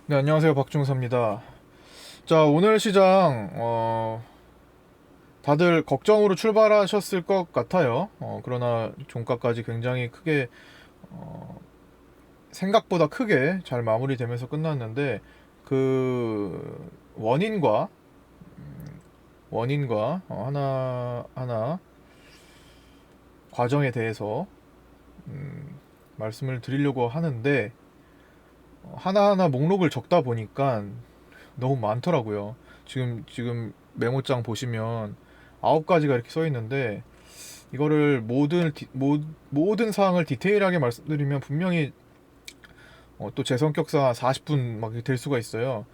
네, 안녕하세요. 박중사입니다. 자, 오늘 시장, 다들 걱정으로 출발하셨을 것 같아요. 그러나 종가까지 굉장히 크게, 생각보다 크게 잘 마무리되면서 끝났는데, 그, 원인과, 하나하나 과정에 대해서, 말씀을 드리려고 하는데, 하나하나 목록을 적다 보니까 너무 많더라고요. 지금 메모장 보시면 9가지가 이렇게 써 있는데 이거를 모든 사항을 디테일하게 말씀드리면 분명히 또 제 성격상 40분 막 될 수가 있어요.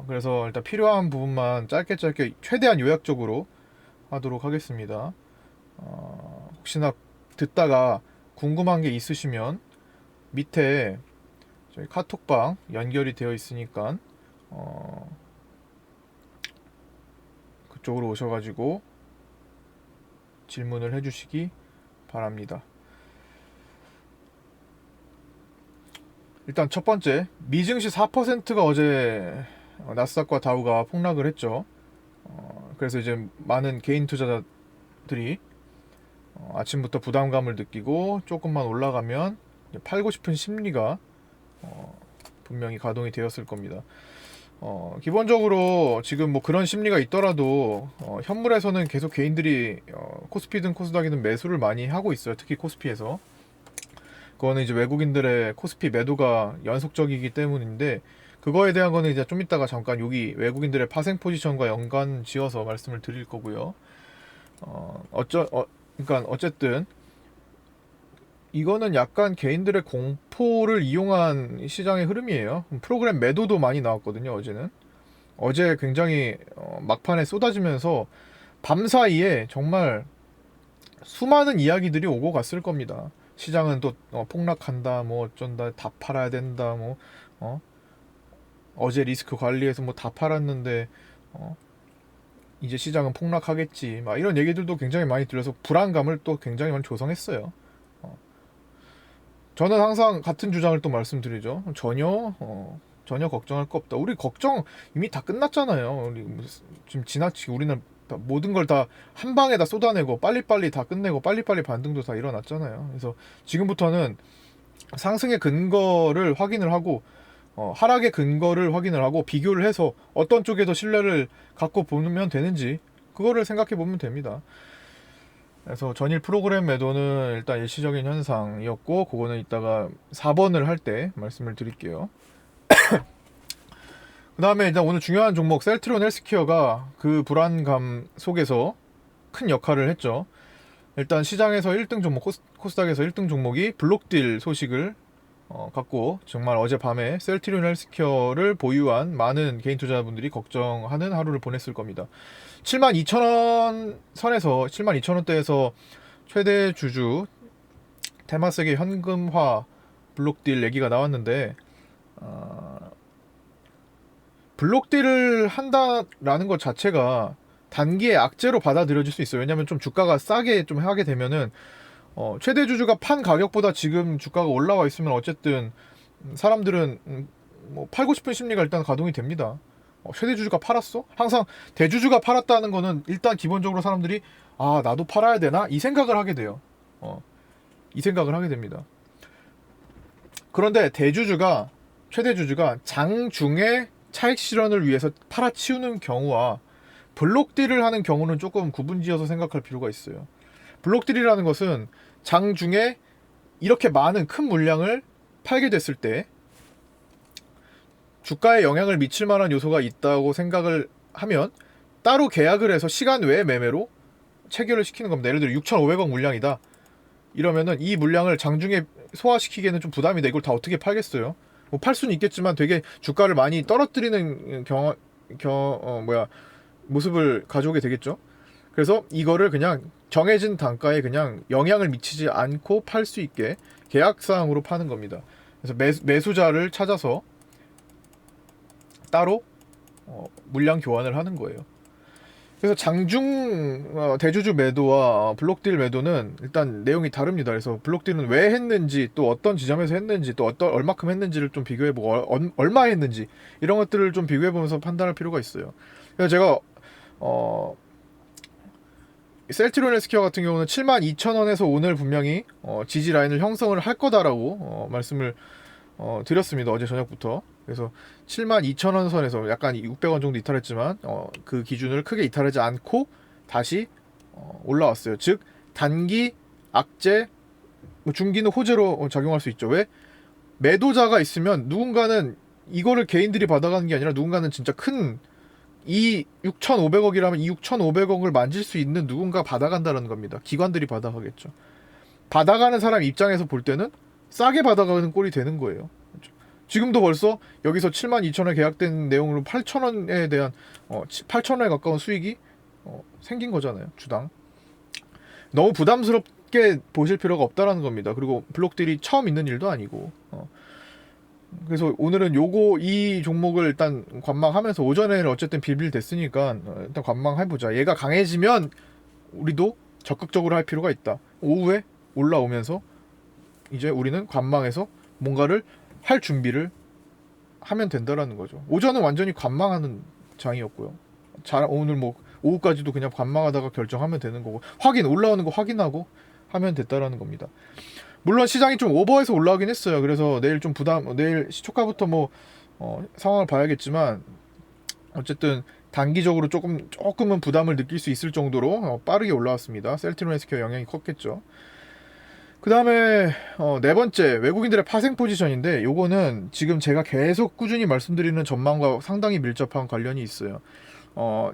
그래서 일단 필요한 부분만 짧게 짧게 최대한 요약적으로 하도록 하겠습니다. 혹시나 듣다가 궁금한 게 있으시면 밑에 저희 카톡방 연결이 되어 있으니까 어, 그쪽으로 오셔가지고 질문을 해주시기 바랍니다. 일단 첫 번째, 미증시 4%가 어제 나스닥과 다우가 폭락을 했죠. 그래서 이제 많은 개인 투자자들이 아침부터 부담감을 느끼고 조금만 올라가면 팔고 싶은 심리가 분명히 가동이 되었을 겁니다. 기본적으로 지금 뭐 그런 심리가 있더라도 현물에서는 계속 개인들이 코스피든 코스닥이든 매수를 많이 하고 있어요. 특히 코스피에서. 그거는 이제 외국인들의 코스피 매도가 연속적이기 때문인데 그거에 대한 거는 이제 좀 이따가 잠깐 여기 외국인들의 파생 포지션과 연관 지어서 말씀을 드릴 거고요. 그러니까 어쨌든 이거는 약간 개인들의 공포를 이용한 시장의 흐름이에요. 프로그램 매도도 많이 나왔거든요, 어제는. 어제 굉장히 막판에 쏟아지면서 밤 사이에 정말 수많은 이야기들이 오고 갔을 겁니다. 시장은 또 폭락한다, 뭐 어쩐다, 다 팔아야 된다, 뭐 어? 어제 리스크 관리해서 뭐 다 팔았는데 어? 이제 시장은 폭락하겠지, 막 이런 얘기들도 굉장히 많이 들려서 불안감을 또 굉장히 많이 조성했어요. 어. 저는 항상 같은 주장을 또 말씀드리죠. 전혀 걱정할 거 없다. 우리 걱정 이미 다 끝났잖아요. 우리 지금 지나치게 우리는 모든 걸 다 한 방에 다 쏟아내고 빨리빨리 다 끝내고 빨리빨리 반등도 다 일어났잖아요. 그래서 지금부터는 상승의 근거를 확인을 하고 하락의 근거를 확인을 하고 비교를 해서 어떤 쪽에 더 신뢰를 갖고 보면 되는지 그거를 생각해 보면 됩니다. 그래서 전일 프로그램 매도는 일단 일시적인 현상이었고 그거는 이따가 4번을 할 때 말씀을 드릴게요. 그 다음에 일단 오늘 중요한 종목 셀트리온 헬스케어가 그 불안감 속에서 큰 역할을 했죠. 일단 시장에서 1등 종목 코스닥에서 1등 종목이 블록딜 소식을 갖고 정말 어젯밤에 셀트리온 헬스케어를 보유한 많은 개인 투자자분들이 걱정하는 하루를 보냈을 겁니다. 72,000원 선에서 72,000원대에서 최대 주주 테마스의 현금화 블록딜 얘기가 나왔는데 블록딜을 한다라는 것 자체가 단기의 악재로 받아들여질 수 있어요. 왜냐하면 좀 주가가 싸게 좀 하게 되면은 최대 주주가 판 가격보다 지금 주가가 올라와 있으면 어쨌든 사람들은 뭐 팔고 싶은 심리가 일단 가동이 됩니다. 최대 주주가 팔았어? 항상 대주주가 팔았다는 거는 일단 기본적으로 사람들이 아 나도 팔아야 되나 이 생각을 하게 돼요. 이 생각을 하게 됩니다. 그런데 최대 주주가 장중에 차익 실현을 위해서 팔아치우는 경우와 블록딜을 하는 경우는 조금 구분지어서 생각할 필요가 있어요. 블록딜이라는 것은 장중에 이렇게 많은 큰 물량을 팔게 됐을 때 주가에 영향을 미칠 만한 요소가 있다고 생각을 하면 따로 계약을 해서 시간 외의 매매로 체결을 시키는 겁니다. 예를 들어 6,500억 물량이다. 이러면은 이 물량을 장중에 소화시키기에는 좀 부담이 돼. 이걸 다 어떻게 팔겠어요? 뭐 팔 수는 있겠지만 되게 주가를 많이 떨어뜨리는 모습을 가져오게 되겠죠. 그래서 이거를 그냥 정해진 단가에 그냥 영향을 미치지 않고 팔 수 있게 계약사항으로 파는 겁니다. 그래서 매수자를 찾아서 따로 물량 교환을 하는 거예요. 그래서 장중 대주주 매도와 블록딜 매도는 일단 내용이 다릅니다. 그래서 블록딜은 왜 했는지, 또 어떤 지점에서 했는지, 또 어떤 얼마큼 했는지를 좀 비교해보고 얼마 했는지 이런 것들을 좀 비교해보면서 판단할 필요가 있어요. 그래서 제가 셀티로네스키어 같은 경우는 72,000원에서 오늘 분명히 지지 라인을 형성을 할 거다라고 말씀을 드렸습니다. 어제 저녁부터. 그래서 72,000원 선에서 약간 600원 정도 이탈했지만 그 기준을 크게 이탈하지 않고 다시 올라왔어요. 즉 단기 악재, 뭐 중기는 호재로 작용할 수 있죠. 왜? 매도자가 있으면 누군가는 이거를 개인들이 받아가는 게 아니라 누군가는 진짜 큰, 이 6,500억이라면 이 6,500억을 만질 수 있는 누군가 받아간다는 겁니다. 기관들이 받아가겠죠. 받아가는 사람 입장에서 볼 때는 싸게 받아가는 꼴이 되는 거예요. 지금도 벌써 여기서 72,000원에 계약된 내용으로 8,000원에 대한 8,000원에 가까운 수익이 생긴 거잖아요. 주당. 너무 부담스럽게 보실 필요가 없다라는 겁니다. 그리고 블록들이 처음 있는 일도 아니고. 그래서 오늘은 이 종목을 일단 관망하면서, 오전에는 어쨌든 빌빌댔으니까 일단 관망해보자. 얘가 강해지면 우리도 적극적으로 할 필요가 있다. 오후에 올라오면서 이제 우리는 관망해서 뭔가를 할 준비를 하면 된다라는 거죠. 오전은 완전히 관망하는 장이었고요. 오늘 뭐 오후까지도 그냥 관망하다가 결정하면 되는 거고, 올라오는 거 확인하고 하면 됐다라는 겁니다. 물론 시장이 좀 오버해서 올라가긴 했어요. 그래서 내일 내일 시초가부터 상황을 봐야겠지만, 어쨌든 단기적으로 조금은 부담을 느낄 수 있을 정도로 빠르게 올라왔습니다. 셀티로네스키어 영향이 컸겠죠. 그 다음에 네 번째, 외국인들의 파생 포지션인데, 요거는 지금 제가 계속 꾸준히 말씀드리는 전망과 상당히 밀접한 관련이 있어요.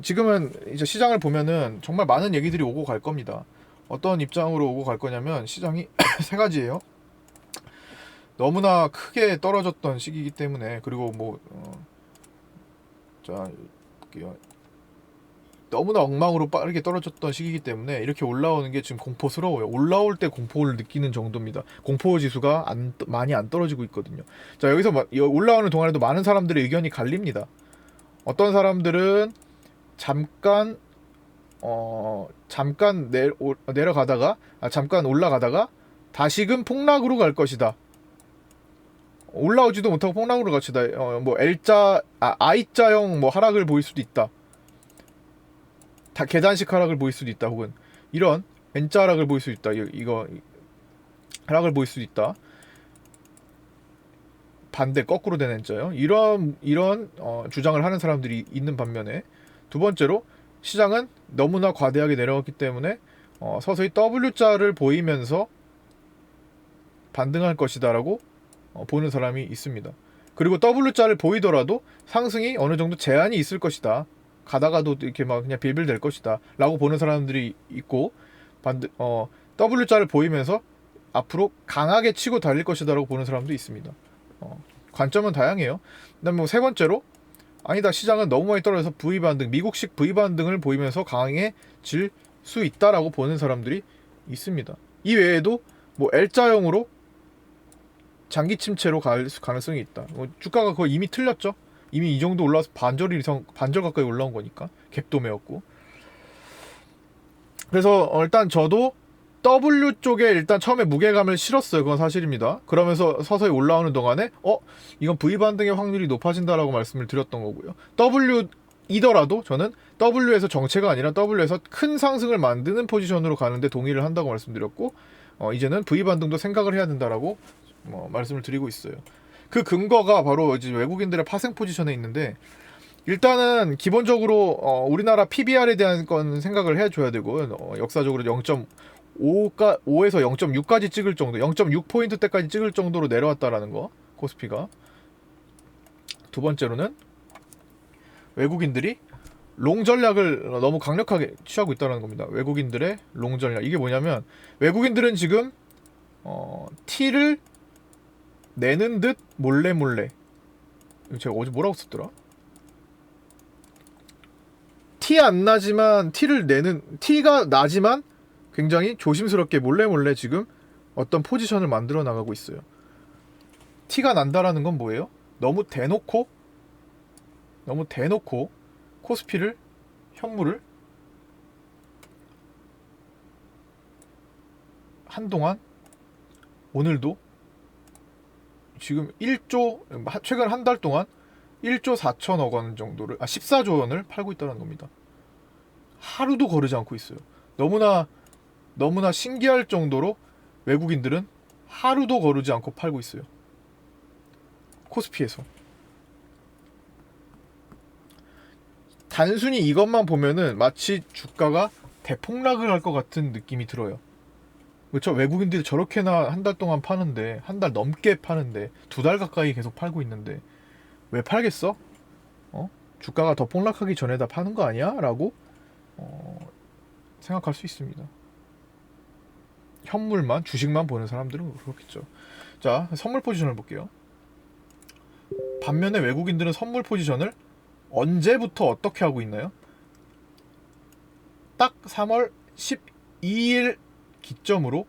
지금은 이제 시장을 보면은 정말 많은 얘기들이 오고 갈 겁니다. 어떤 입장으로 오고 갈 거냐면, 시장이 세 가지예요. 너무나 크게 떨어졌던 시기이기 때문에, 그리고 자 볼게요. 너무나 엉망으로 빠르게 떨어졌던 시기이기 때문에 이렇게 올라오는 게 지금 공포스러워요. 올라올 때 공포를 느끼는 정도입니다. 공포 지수가 많이 안 떨어지고 있거든요. 자, 여기서 올라오는 동안에도 많은 사람들의 의견이 갈립니다. 어떤 사람들은 잠깐 내려가다가 잠깐 올라가다가 다시금 폭락으로 갈 것이다. 올라오지도 못하고 폭락으로 갈 것이다. I자형 하락을 보일 수도 있다. 계단식 하락을 보일 수도 있다. 혹은 이런 N자 하락을 보일 수도 있다. 이거 하락을 보일 수도 있다. 반대 거꾸로 된 N자요. 이런 주장을 하는 사람들이 있는 반면에, 두 번째로 시장은 너무나 과대하게 내려갔기 때문에 서서히 W자를 보이면서 반등할 것이다라고 보는 사람이 있습니다. 그리고 W자를 보이더라도 상승이 어느 정도 제한이 있을 것이다. 가다가도 이렇게 그냥 빌빌될 것이다 라고 보는 사람들이 있고, W자를 보이면서 앞으로 강하게 치고 달릴 것이다 라고 보는 사람도 있습니다. 관점은 다양해요. 그다음에 세 번째로, 아니다, 시장은 너무 많이 떨어져서 V반등, 미국식 V반등을 보이면서 강해질 수 있다라고 보는 사람들이 있습니다. 이 외에도 L자형으로 장기 침체로 갈 가능성이 있다. 주가가 거의 이미 틀렸죠. 이미 이 정도 올라와서 반절 가까이 올라온 거니까 갭도매였고. 그래서 일단 저도 W 쪽에 일단 처음에 무게감을 실었어요. 그건 사실입니다. 그러면서 서서히 올라오는 동안에 이건 V 반등의 확률이 높아진다라고 말씀을 드렸던 거고요. W이더라도 저는 W에서 정체가 아니라 W에서 큰 상승을 만드는 포지션으로 가는데 동의를 한다고 말씀드렸고, 이제는 V 반등도 생각을 해야 된다라고 말씀을 드리고 있어요. 그 근거가 바로 이제 외국인들의 파생 포지션에 있는데, 일단은 기본적으로 우리나라 PBR에 대한 건 생각을 해줘야 되고, 역사적으로 0.5에서 0.6까지 찍을 정도, 0.6포인트대까지 찍을 정도로 내려왔다라는 거, 코스피가. 두 번째로는 외국인들이 롱 전략을 너무 강력하게 취하고 있다는 겁니다. 외국인들의 롱 전략, 이게 뭐냐면, 외국인들은 지금 T를 내는 듯 몰래 제가 어제 뭐라고 썼더라? T가 나지만 굉장히 조심스럽게 몰래 지금 어떤 포지션을 만들어 나가고 있어요. T가 난다라는 건 뭐예요? 너무 대놓고 코스피를, 현물을 한동안 오늘도 지금 1조 최근 한 달 동안 1조 4천억 원 정도를 14조 원을 팔고 있다는 겁니다. 하루도 거르지 않고 있어요. 너무나 신기할 정도로 외국인들은 하루도 거르지 않고 팔고 있어요. 코스피에서. 단순히 이것만 보면은 마치 주가가 대폭락을 할 것 같은 느낌이 들어요. 그렇죠? 외국인들이 저렇게나 한 달 동안 파는데, 한 달 넘게 파는데, 2달 가까이 계속 팔고 있는데 왜 팔겠어? 주가가 더 폭락하기 전에 다 파는 거 아니야? 라고 생각할 수 있습니다. 현물만, 주식만 보는 사람들은 그렇겠죠. 자, 선물 포지션을 볼게요. 반면에 외국인들은 선물 포지션을 언제부터 어떻게 하고 있나요? 딱 3월 12일 기점으로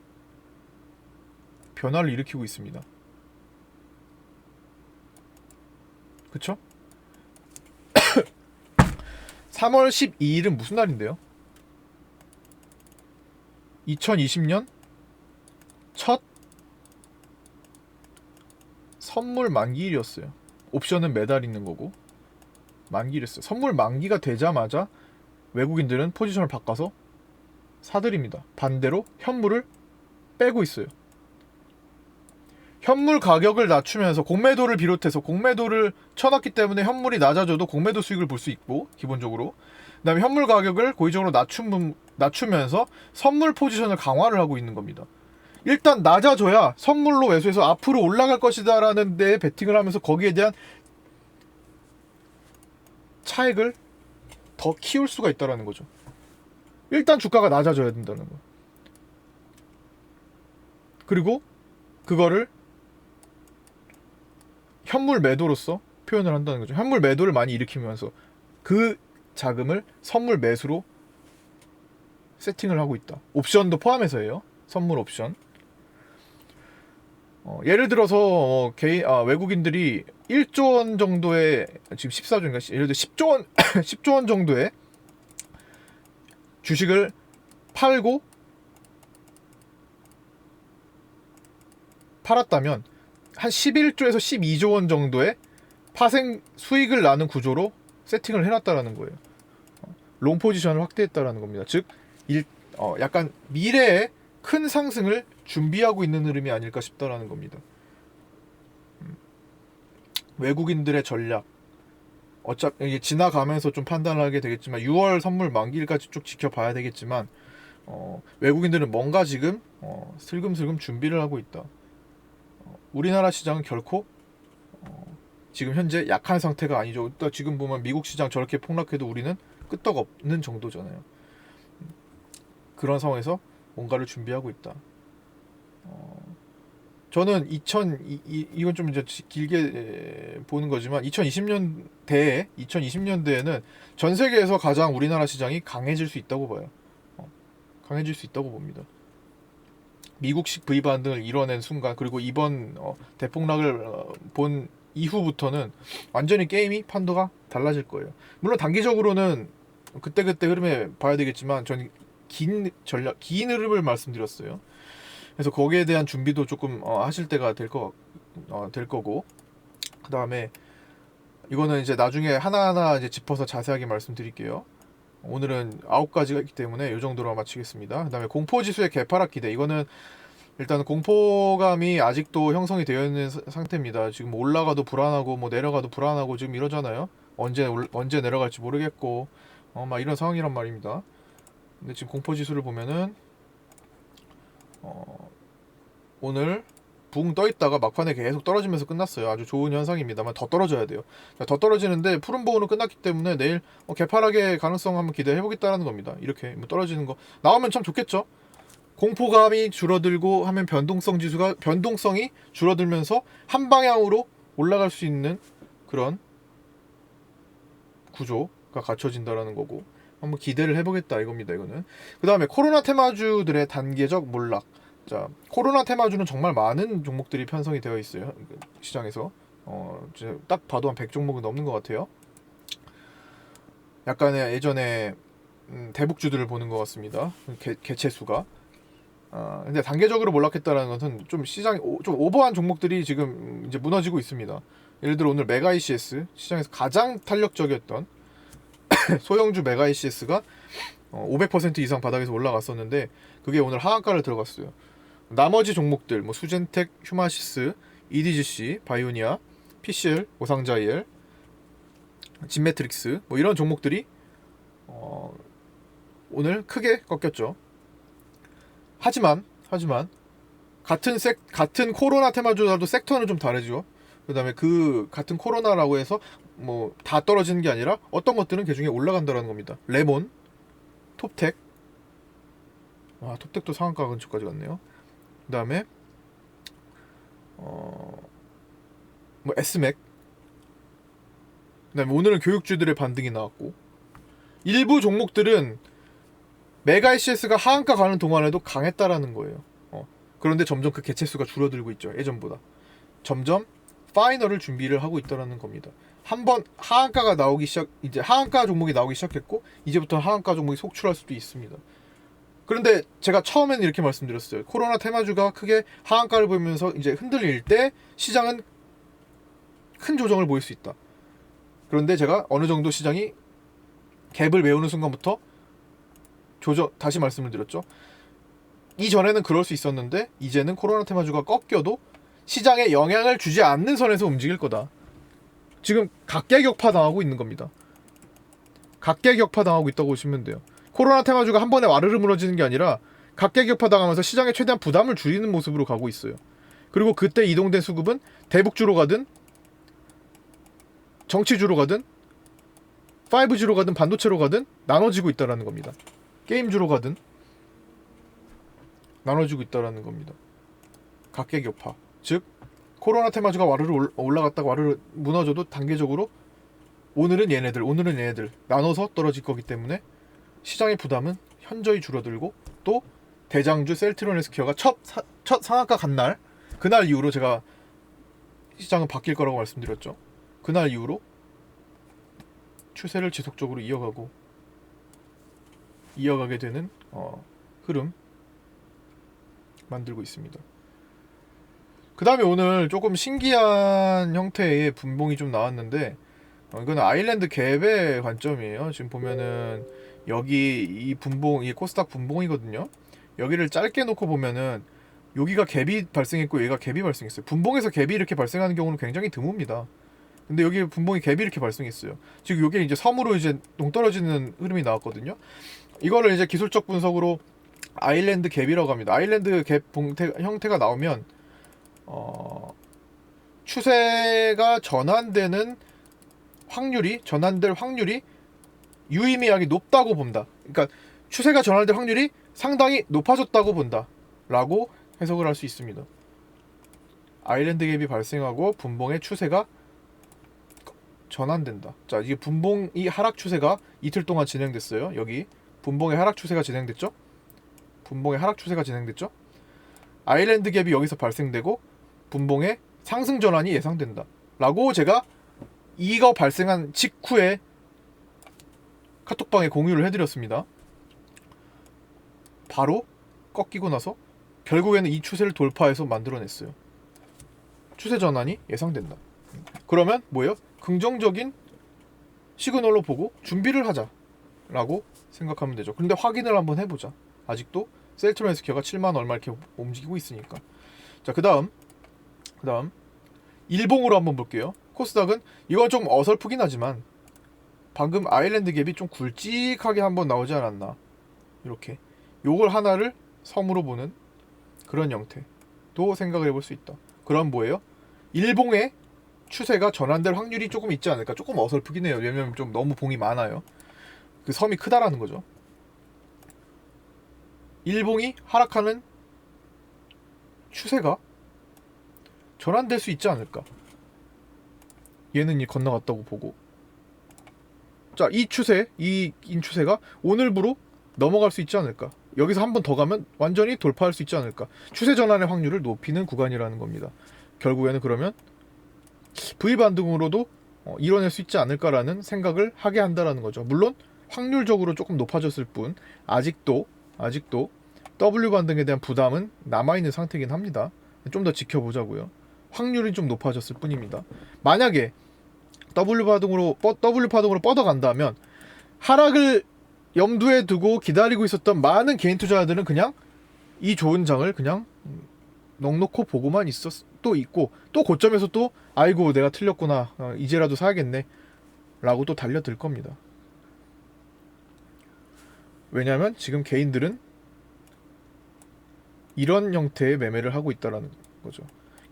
변화를 일으키고 있습니다. 그쵸? 3월 12일은 무슨 날인데요? 2020년 첫 선물 만기일이었어요. 옵션은 매달 있는 거고 만기일이었어요. 선물 만기가 되자마자 외국인들은 포지션을 바꿔서 사들입니다. 반대로 현물을 빼고 있어요. 현물 가격을 낮추면서 공매도를 비롯해서 공매도를 쳐놨기 때문에 현물이 낮아져도 공매도 수익을 볼 수 있고 기본적으로 그 다음에 현물 가격을 고의적으로 낮추면서 선물 포지션을 강화를 하고 있는 겁니다. 일단 낮아져야 선물로 매수해서 앞으로 올라갈 것이다 라는 데에 베팅을 하면서 거기에 대한 차익을 더 키울 수가 있다는 거죠. 일단 주가가 낮아져야 된다는 거. 그리고 그거를 현물 매도로서 표현을 한다는 거죠. 현물 매도를 많이 일으키면서 그 자금을 선물 매수로 세팅을 하고 있다. 옵션도 포함해서예요. 선물 옵션. 예를 들어서 외국인들이 1조 원 정도의 지금 14조인가 예를 들어 10조 원 10조 원 정도의 주식을 팔았다면 한 11조에서 12조 원 정도의 파생 수익을 나는 구조로 세팅을 해놨다라는 거예요. 롱 포지션을 확대했다라는 겁니다. 즉 약간 미래에 큰 상승을 준비하고 있는 흐름이 아닐까 싶다라는 겁니다. 외국인들의 전략 어차피 이게 지나가면서 좀 판단을 하게 되겠지만 6월 선물 만기일까지 쭉 지켜봐야 되겠지만 외국인들은 뭔가 지금 슬금슬금 준비를 하고 있다. 우리나라 시장은 결코 지금 현재 약한 상태가 아니죠. 또 지금 보면 미국 시장 저렇게 폭락해도 우리는 끄떡없는 정도잖아요. 그런 상황에서 뭔가를 준비하고 있다. 저는 이건 좀 이제 길게 보는 거지만 2020년대에는 전 세계에서 가장 우리나라 시장이 강해질 수 있다고 봐요. 강해질 수 있다고 봅니다. 미국식 V 반등을 이뤄낸 순간 그리고 이번 대폭락을 본 이후부터는 완전히 게임이 판도가 달라질 거예요. 물론 단기적으로는 그때그때 흐름에 봐야 되겠지만 저는 긴 흐름을 말씀드렸어요. 그래서 거기에 대한 준비도 조금 하실 때가 될 거고 그 다음에 이거는 이제 나중에 하나하나 이제 짚어서 자세하게 말씀드릴게요. 오늘은 9가지가 있기 때문에 이 정도로 마치겠습니다. 그 다음에 공포지수의 개파락 기대. 이거는 일단 공포감이 아직도 형성이 되어 있는 상태입니다. 지금 올라가도 불안하고 뭐 내려가도 불안하고 지금 이러잖아요. 언제 내려갈지 모르겠고 막 이런 상황이란 말입니다. 근데 지금 공포지수를 보면은 오늘 붕 떠있다가 막판에 계속 떨어지면서 끝났어요. 아주 좋은 현상입니다만 더 떨어져야 돼요. 더 떨어지는데 푸른봉으로 끝났기 때문에 내일 개파락의 가능성 한번 기대해보겠다는 겁니다. 이렇게 뭐 떨어지는 거 나오면 참 좋겠죠. 공포감이 줄어들고 하면 변동성이 줄어들면서 한 방향으로 올라갈 수 있는 그런 구조가 갖춰진다라는 거고 한번 기대를 해보겠다 이겁니다. 이거는 그 다음에 코로나 테마주들의 단계적 몰락. 자, 코로나 테마주는 정말 많은 종목들이 편성이 되어 있어요. 시장에서 딱 봐도 한 100종목은 넘는 것 같아요. 약간의 예전에 대북주들을 보는 것 같습니다. 개체수가 근데 단계적으로 몰락했다는 것은 좀 시장이 좀 오버한 종목들이 지금 이제 무너지고 있습니다. 예를 들어 오늘 메가 ECS 시장에서 가장 탄력적이었던 소형주 메가 ECS가 500% 이상 바닥에서 올라갔었는데 그게 오늘 하한가를 들어갔어요. 나머지 종목들 뭐 수젠텍, 휴마시스, EDGC, 바이오니아, PCL, 오상자이엘, 진매트릭스 뭐 이런 종목들이 오늘 크게 꺾였죠. 하지만 같은 코로나 테마주라도 섹터는 좀 다르죠. 그다음에 그 같은 코로나라고 해서 뭐 다 떨어지는 게 아니라 어떤 것들은 개중에 올라간다라는 겁니다. 레몬, 톱텍, 톱텍도 상한가 근처까지 갔네요. 그다음에 뭐 S맥, 그다음에 오늘은 교육주들의 반등이 나왔고 일부 종목들은 메가 ECS가 하한가 가는 동안에도 강했다라는 거예요. 그런데 점점 그 개체수가 줄어들고 있죠. 예전보다 점점 파이널을 준비를 하고 있다라는 겁니다. 한번 하한가가 이제 하한가 종목이 나오기 시작했고 이제부터 하한가 종목이 속출할 수도 있습니다. 그런데 제가 처음에는 이렇게 말씀드렸어요. 코로나 테마주가 크게 하한가를 보이면서 이제 흔들릴 때 시장은 큰 조정을 보일 수 있다. 그런데 제가 어느 정도 시장이 갭을 메우는 순간부터 다시 말씀을 드렸죠. 이전에는 그럴 수 있었는데 이제는 코로나 테마주가 꺾여도 시장에 영향을 주지 않는 선에서 움직일 거다. 지금 각계격파 당하고 있는 겁니다. 각계격파 당하고 있다고 보시면 돼요. 코로나 테마주가 한 번에 와르르 무너지는 게 아니라 각계격파 당하면서 시장에 최대한 부담을 줄이는 모습으로 가고 있어요. 그리고 그때 이동된 수급은 대북주로 가든 정치주로 가든 5G로 가든 반도체로 가든 나눠지고 있다는 겁니다. 게임주로 가든 나눠지고 있다는 겁니다. 각계격파. 즉 코로나 테마주가 와르르 올라갔다가 와르르 무너져도 단계적으로 오늘은 얘네들 나눠서 떨어질 거기 때문에 시장의 부담은 현저히 줄어들고 또 대장주 셀트리온헬스케어가 첫 상한가 간 날 그날 이후로 제가 시장은 바뀔 거라고 말씀드렸죠. 그날 이후로 추세를 지속적으로 이어가게 되는 흐름 만들고 있습니다. 그 다음에 오늘 조금 신기한 형태의 분봉이 좀 나왔는데 이거는 아일랜드 갭의 관점이에요. 지금 보면은 여기 이 분봉, 이 코스닥 분봉이거든요. 여기를 짧게 놓고 보면은 여기가 갭이 발생했고 여기가 갭이 발생했어요. 분봉에서 갭이 이렇게 발생하는 경우는 굉장히 드뭅니다. 근데 여기 분봉이 갭이 이렇게 발생했어요. 지금 이게 이제 섬으로 이제 동떨어지는 흐름이 나왔거든요. 이거를 이제 기술적 분석으로 아일랜드 갭이라고 합니다. 아일랜드 갭 형태가 나오면 추세가 전환될 확률이 유의미하게 높다고 본다. 그러니까 추세가 전환될 확률이 상당히 높아졌다고 본다 라고 해석을 할 수 있습니다. 아일랜드 갭이 발생하고 분봉의 추세가 전환된다. 자, 이게 분봉이 하락 추세가 이틀 동안 진행됐어요. 여기 분봉의 하락 추세가 진행됐죠. 아일랜드 갭이 여기서 발생되고 분봉의 상승 전환이 예상된다 라고 제가 이거 발생한 직후에 카톡방에 공유를 해드렸습니다. 바로 꺾이고 나서 결국에는 이 추세를 돌파해서 만들어냈어요. 추세 전환이 예상된다. 그러면 뭐예요? 긍정적인 시그널로 보고 준비를 하자 라고 생각하면 되죠. 근데 확인을 한번 해보자. 아직도 셀트리온헬스케어가 7만 얼마 이렇게 움직이고 있으니까. 자, 그 다음 일봉으로 한번 볼게요. 코스닥은 이건 좀 어설프긴 하지만 방금 아일랜드 갭이 좀 굵직하게 한번 나오지 않았나. 이렇게 요걸 하나를 섬으로 보는 그런 형태도 생각을 해볼 수 있다. 그럼 뭐예요? 일봉의 추세가 전환될 확률이 조금 있지 않을까. 조금 어설프긴 해요. 왜냐면 좀 너무 봉이 많아요. 그 섬이 크다라는 거죠. 일봉이 하락하는 추세가 전환될 수 있지 않을까. 얘는 건너갔다고 보고, 자, 이 추세가 오늘부로 넘어갈 수 있지 않을까. 여기서 한 번 더 가면 완전히 돌파할 수 있지 않을까. 추세 전환의 확률을 높이는 구간이라는 겁니다. 결국에는 그러면 V 반등으로도 이뤄낼 수 있지 않을까라는 생각을 하게 한다라는 거죠. 물론 확률적으로 조금 높아졌을 뿐 아직도 W 반등에 대한 부담은 남아있는 상태이긴 합니다. 좀 더 지켜보자고요. 확률이 좀 높아졌을 뿐입니다. 만약에 W 파동으로 뻗어간다면 하락을 염두에 두고 기다리고 있었던 많은 개인 투자자들은 그냥 이 좋은 장을 그냥 넉넉히 보고만 또 있고, 또 고점에서 또 아이고 내가 틀렸구나, 이제라도 사야겠네 라고 또 달려들 겁니다. 왜냐하면 지금 개인들은 이런 형태의 매매를 하고 있다라는 거죠.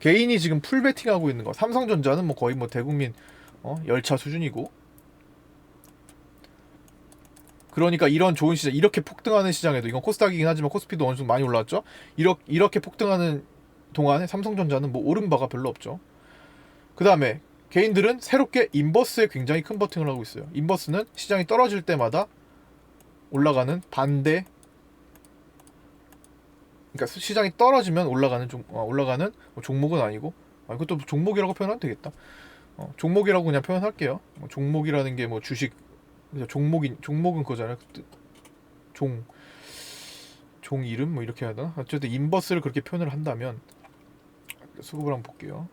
개인이 지금 풀 베팅하고 있는 거. 삼성전자는 뭐 거의 뭐 대국민 열차 수준이고, 그러니까 이런 좋은 시장, 이렇게 폭등하는 시장에도, 이건 코스닥이긴 하지만 코스피도 어느 정도 많이 올라왔죠. 이렇게 폭등하는 동안에 삼성전자는 뭐 오른 바가 별로 없죠. 그 다음에 개인들은 새롭게 인버스에 굉장히 큰 버팅을 하고 있어요. 인버스는 시장이 떨어질 때마다 올라가는 반대, 그러니까 시장이 떨어지면 올라가는 종목은 아니고, 이것도 종목이라고 표현하면 되겠다. 종목이라고 그냥 표현할게요. 종목이라는 게 뭐 주식, 종목은 그거잖아요. 종 이름 뭐 이렇게 해야 되나? 어쨌든 인버스를 그렇게 표현을 한다면, 수급을 한번 볼게요.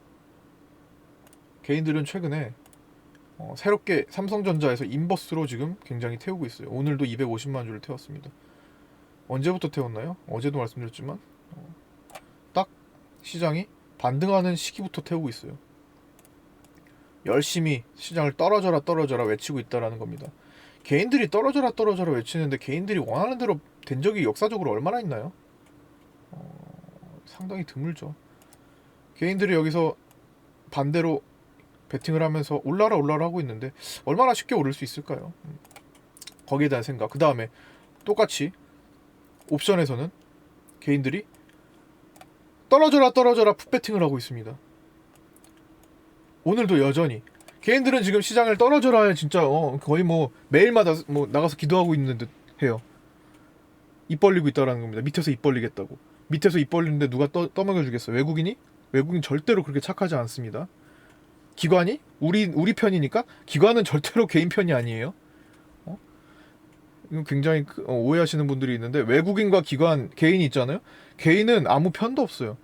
개인들은 최근에 새롭게 삼성전자에서 인버스로 지금 굉장히 태우고 있어요. 오늘도 250만 주를 태웠습니다. 언제부터 태웠나요? 어제도 말씀드렸지만 딱 시장이 반등하는 시기부터 태우고 있어요. 열심히 시장을 떨어져라 외치고 있다라는 겁니다. 개인들이 떨어져라 외치는데 개인들이 원하는 대로 된 적이 역사적으로 얼마나 있나요? 상당히 드물죠. 개인들이 여기서 반대로 베팅을 하면서 올라라 하고 있는데 얼마나 쉽게 오를 수 있을까요? 거기에 대한 생각. 그 다음에 똑같이 옵션에서는 개인들이 떨어져라 풋베팅을 하고 있습니다. 오늘도 여전히 개인들은 지금 시장을 떨어져라 진짜 거의 뭐 매일마다 뭐 나가서 기도하고 있는 듯 해요. 입 벌리고 있다라는 겁니다. 밑에서 입 벌리겠다고. 밑에서 입 벌리는데 누가 떠먹여 주겠어? 외국인 절대로 그렇게 착하지 않습니다. 기관이 우리 편이니까. 기관은 절대로 개인 편이 아니에요. 이거 굉장히 오해하시는 분들이 있는데, 외국인과 기관, 개인이 있잖아요. 개인은 아무 편도 없어요.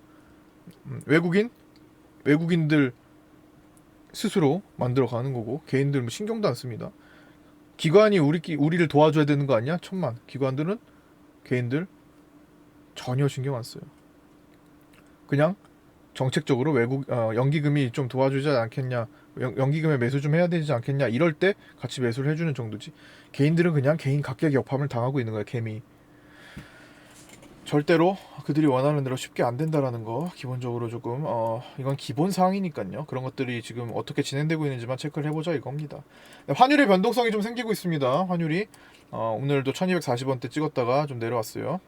외국인들 스스로 만들어가는 거고, 개인들 뭐 신경도 안 씁니다. 기관이 우리를 도와줘야 되는 거 아니야? 천만. 기관들은 개인들 전혀 신경 안 써요. 그냥 정책적으로 연기금이 좀 도와주지 않겠냐, 연기금에 매수 좀 해야 되지 않겠냐, 이럴 때 같이 매수를 해주는 정도지. 개인들은 그냥 개인 각계 격파을 당하고 있는 거야, 개미. 절대로 그들이 원하는 대로 쉽게 안 된다라는 거 기본적으로 조금 이건 기본 사항이니까요. 그런 것들이 지금 어떻게 진행되고 있는지만 체크를 해보자 이겁니다. 환율의 변동성이 좀 생기고 있습니다. 환율이 오늘도 1240원대 찍었다가 좀 내려왔어요.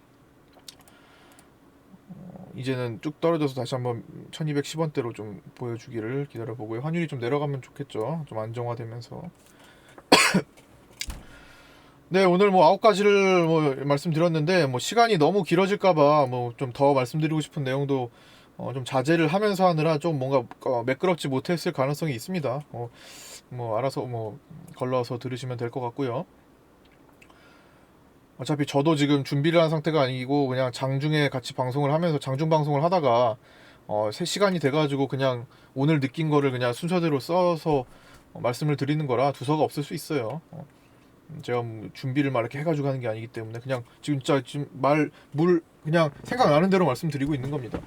이제는 쭉 떨어져서 다시 한번 1210원대로 좀 보여주기를 기다려보고요. 환율이 좀 내려가면 좋겠죠. 좀 안정화되면서. 네, 오늘 뭐 9가지를 뭐 말씀드렸는데, 뭐 시간이 너무 길어질까봐 뭐 좀 더 말씀드리고 싶은 내용도 좀 자제를 하면서 하느라 좀 뭔가 매끄럽지 못했을 가능성이 있습니다. 뭐 알아서 뭐 걸러서 들으시면 될 것 같고요. 어차피 저도 지금 준비를 한 상태가 아니고 그냥 장중에 같이 방송을 하면서 장중 방송을 하다가 3시간이 돼가지고 그냥 오늘 느낀 거를 그냥 순서대로 써서 말씀을 드리는 거라 두서가 없을 수 있어요. 제가 뭐 준비를 막 이렇게 해가지고 하는 게 아니기 때문에 그냥 진짜 지금 그냥 생각나는 대로 말씀드리고 있는 겁니다.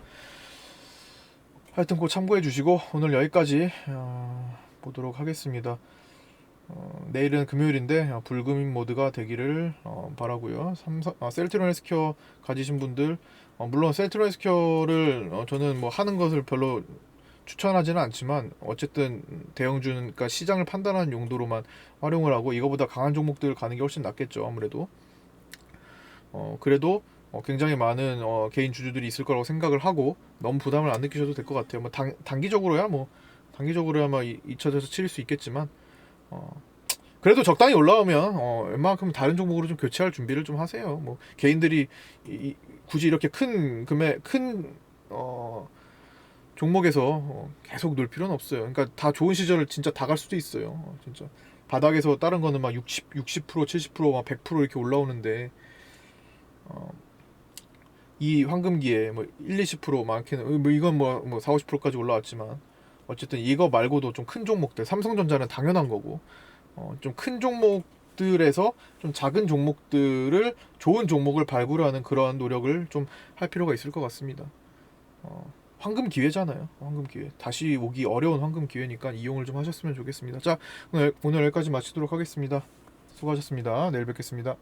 하여튼 꼭 참고해 주시고 오늘 여기까지 보도록 하겠습니다. 내일은 금요일인데 불금인 모드가 되기를 바라고요. 셀트리온 헬스케어 가지신 분들, 물론 셀트리온 헬스케어를 저는 뭐 하는 것을 별로 추천하지는 않지만 어쨌든 대형주는, 그러니까 시장을 판단하는 용도로만 활용을 하고 이거보다 강한 종목들 가는 게 훨씬 낫겠죠. 아무래도 그래도 굉장히 많은 개인 주주들이 있을 거라고 생각을 하고 너무 부담을 안 느끼셔도 될 것 같아요. 뭐 단기적으로야 뭐 2차전에서 치를 수 있겠지만 그래도 적당히 올라오면 웬만큼 다른 종목으로 좀 교체할 준비를 좀 하세요. 뭐 개인들이 굳이 이렇게 큰 종목에서 계속 놀 필요는 없어요. 그러니까 다 좋은 시절을 진짜 다 갈 수도 있어요. 진짜 바닥에서 다른 거는 막 60%, 70%, 막 100% 이렇게 올라오는데 이 황금기에 뭐 1, 20% 많게는 뭐 이건 뭐 4, 50%까지 올라왔지만 어쨌든 이거 말고도 좀 큰 종목들, 삼성전자는 당연한 거고 좀 큰 종목들에서 좀 작은 종목들을 좋은 종목을 발굴하는 그러한 노력을 좀 할 필요가 있을 것 같습니다. 황금 기회잖아요. 황금 기회. 다시 오기 어려운 황금 기회니까 이용을 좀 하셨으면 좋겠습니다. 자, 오늘 여기까지 마치도록 하겠습니다. 수고하셨습니다. 내일 뵙겠습니다.